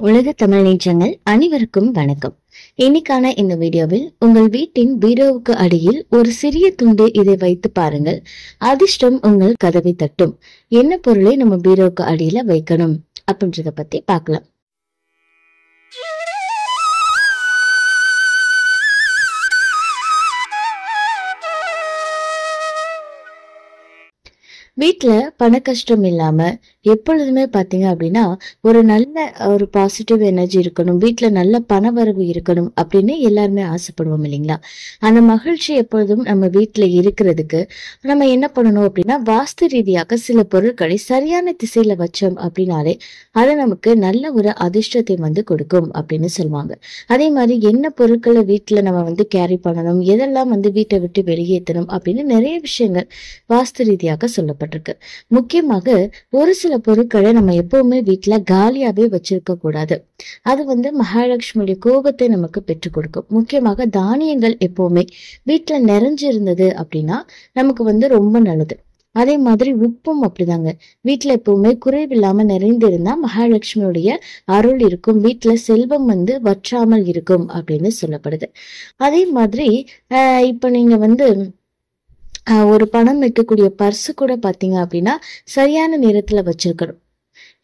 உலக தமிழ் நெஞ்சங்கள் அனைவருக்கும் வணக்கம். இன்னைக்கான இந்த வீடியோவில் உங்கள் வீட்டின் பீரோவுக்கு அடியில் ஒரு சிறிய துண்டு இதை வைத்து பாருங்கள். அதிர்ஷ்டம் உங்கள் கதவை தட்டும். என்ன பொருளை நம்ம பீரோவுக்கு அடியில வைக்கணும் அப்படின்றத பத்தி பார்க்கலாம். வீட்டுல பண கஷ்டம் இல்லாம எப்பொழுதுமே பாத்தீங்க அப்படின்னா ஒரு நல்ல ஒரு பாசிட்டிவ் எனர்ஜி இருக்கணும், வீட்டுல நல்ல பண வரவு இருக்கணும் அப்படின்னு எல்லாருமே ஆசைப்படுவோம் இல்லைங்களா? அந்த மகிழ்ச்சி எப்பொழுதும் நம்ம வீட்டுல இருக்கிறதுக்கு நம்ம என்ன பண்ணணும் அப்படின்னா, வாஸ்து ரீதியாக சில பொருட்களை சரியான திசையில வச்சோம் அப்படின்னாலே அது நமக்கு நல்ல ஒரு அதிர்ஷ்டத்தை கொடுக்கும் அப்படின்னு சொல்லுவாங்க. அதே மாதிரி என்ன பொருட்களை வீட்டுல நம்ம கேரி பண்ணணும், எதெல்லாம் வீட்டை விட்டு வெளியேற்றணும் அப்படின்னு நிறைய விஷயங்கள் வாஸ்து ரீதியாக சொல்லப்பட்டிருக்கு. முக்கியமாக ஒரு சில பொருட்களை நம்ம எப்பவுமே வீட்டுல காலியாவே வச்சிருக்க கூடாது. அது மகாலட்சுமியுடைய கோபத்தை நமக்கு பெற்றுக் கொடுக்கும். முக்கியமாக தானியங்கள் எப்பவுமே வீட்டுல நிறைஞ்சு இருந்தது அப்படின்னா நமக்கு ரொம்ப நல்லது. அதே மாதிரி உப்பும் அப்படிதாங்க. வீட்டுல எப்பவுமே குறைவில்லாம நிறைந்திருந்தா மகாலட்சுமியுடைய அருள் இருக்கும், வீட்டுல செல்வம் வற்றாமல் இருக்கும் அப்படின்னு சொல்லப்படுது. அதே மாதிரி இப்ப நீங்க ஒரு பணம் வைக்கக்கூடிய பர்ஸ் கூட பாத்தீங்க அப்படின்னா சரியான நிறத்துல வச்சிருக்கணும்.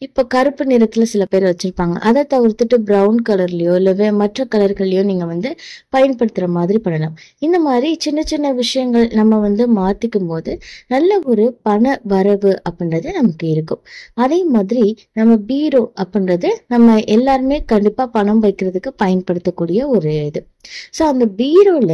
இப்ப கருப்பு நிறத்துல சில பேர் வச்சிருப்பாங்க. அதை தவிர்த்துட்டு பிரவுன் கலர்லயோ இல்ல மற்ற கலர்கள்லயோ நீங்க பயன்படுத்துற மாதிரி பண்ணலாம். இந்த மாதிரி சின்ன சின்ன விஷயங்கள் நம்ம மாத்திக்கும் போது நல்ல ஒரு பண வரவு அப்படின்றது நமக்கு இருக்கும். அதே மாதிரி நம்ம பீரோ அப்படின்றது நம்ம எல்லாருமே கண்டிப்பா பணம் வைக்கிறதுக்கு பயன்படுத்தக்கூடிய ஒரு இது. சோ அந்த பீரோல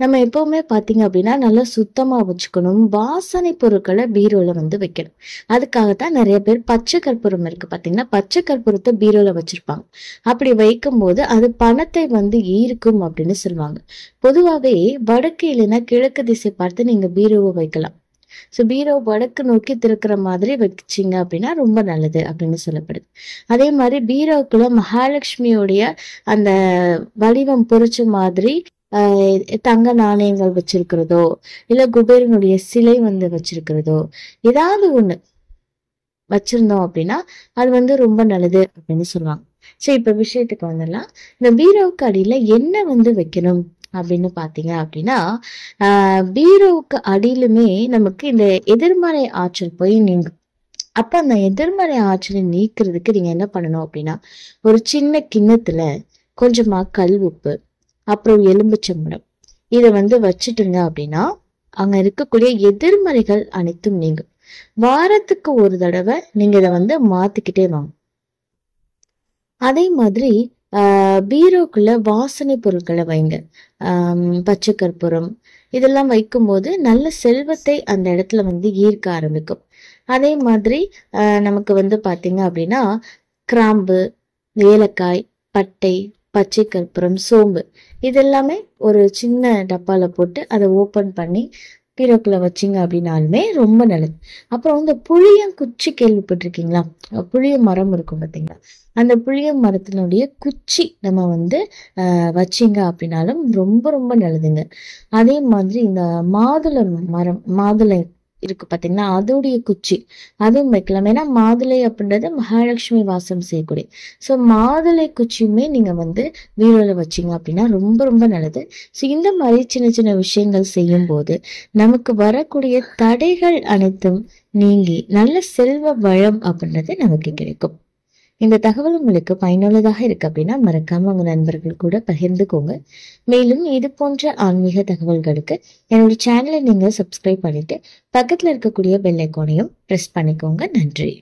நம்ம எப்பவுமே பாத்தீங்க அப்படின்னா நல்லா சுத்தமா வச்சுக்கணும். வாசனை பொருட்களை பீரோல வைக்கணும். அதுக்காகத்தான் நிறைய பேர் பச்சை கற்பூரம் இருக்கு பாத்தீங்கன்னா, பச்சை கற்பூரத்தை பீரோல வச்சிருப்பாங்க. அப்படி வைக்கும் போது அது பணத்தை ஈர்க்கும் அப்படின்னு சொல்லுவாங்க. பொதுவாவே வடக்கு இல்லைன்னா கிழக்கு திசை பார்த்து நீங்க பீரோவை வைக்கலாம். பீரோ வடக்கு நோக்கி திறக்கிற மாதிரி வச்சிங்க அப்படின்னா ரொம்ப நல்லது அப்படின்னு சொல்லப்படுது. அதே மாதிரி பீரோக்குள்ள மகாலட்சுமியோடைய அந்த வடிவம் பொறிச்ச மாதிரி தங்க நாணயங்கள் வச்சிருக்கிறதோ இல்ல குபேரனுடைய சிலை வச்சிருக்கிறதோ ஏதாவது ஒண்ணு வச்சிருந்தோம் அப்படின்னா அது ரொம்ப நல்லது அப்படின்னு சொல்லுவாங்க. சரி, இப்ப விஷயத்துக்கு வந்துடலாம். இந்த பீரோவுக்கு அடியில என்ன வைக்கணும் அப்படின்னு பாத்தீங்க அப்படின்னா, பீரோவுக்கு அடியிலுமே நமக்கு இந்த எதிர்மறை ஆற்றல் போய் நீங்கும். அப்ப அந்த எதிர்மறை ஆற்றலை நீக்கிறதுக்கு நீங்க என்ன பண்ணணும் அப்படின்னா, ஒரு சின்ன கிண்ணத்துல கொஞ்சமா கல் உப்பு அப்புறம் எலும்புச்சம்பழம் இதை வச்சுட்டுங்க அப்படின்னா அங்க இருக்கக்கூடிய எதிர்மறைகள் அனைத்தும் நீங்கும். வாரத்துக்கு ஒரு தடவை நீங்க இதை மாத்திக்கிட்டே வாங்க. அதே மாதிரி பீரோக்குள்ள வாசனை பொருட்களை வைங்க. பச்சை கற்பூரம் இதெல்லாம் வைக்கும் போது நல்ல செல்வத்தை அந்த இடத்துல ஈர்க்க ஆரம்பிக்கும். அதே மாதிரி நமக்கு பாத்தீங்க அப்படின்னா கிராம்பு, ஏலக்காய், பட்டை, பச்சை கற்பூரம், சோம்பு இதெல்லாமே ஒரு சின்ன டப்பால போட்டு அதை ஓபன் பண்ணி பீரோக்குள்ள வச்சிங்க அப்படின்னாலுமே ரொம்ப நல்லது. அப்புறம் இந்த புளியங்குச்சி கேள்விப்பட்டிருக்கீங்களா? புளிய மரம் இருக்கும் பாத்தீங்களா? அந்த புளிய மரத்தினுடைய குச்சி நம்ம வச்சிங்க அப்படின்னாலும் ரொம்ப ரொம்ப நல்லதுங்க. அதே மாதிரி இந்த மாதுளை மரம், மாதுளை இருக்கு பாத்தீங்கன்னா, அதோடைய குச்சி அதுவும் வைக்கலாம். ஏன்னா மாதுளை அப்படின்றது மகாலட்சுமி வாசம் செய்யக்கூடிய. சோ மாதுளை குச்சியுமே நீங்க பீரோல வச்சீங்க அப்படின்னா ரொம்ப ரொம்ப நல்லது. சோ இந்த மாதிரி சின்ன சின்ன விஷயங்கள் செய்யும் போது நமக்கு வரக்கூடிய தடைகள் அனைத்தும் நீங்கி நல்ல செல்வ வளம் அப்படின்றது நமக்கு கிடைக்கும். இந்த தகவல் உங்களுக்கு பயனுள்ளதாக இருக்கு அப்படின்னா மறக்காம உங்க நண்பர்கள் கூட பகிர்ந்துக்கோங்க. மேலும் இது போன்ற ஆன்மீக தகவல்களுக்கு என்னோட சேனலை நீங்க சப்ஸ்கிரைப் பண்ணிட்டு பக்கத்துல இருக்கக்கூடிய பெல் ஐகானையும் பிரஸ் பண்ணிக்கோங்க. நன்றி.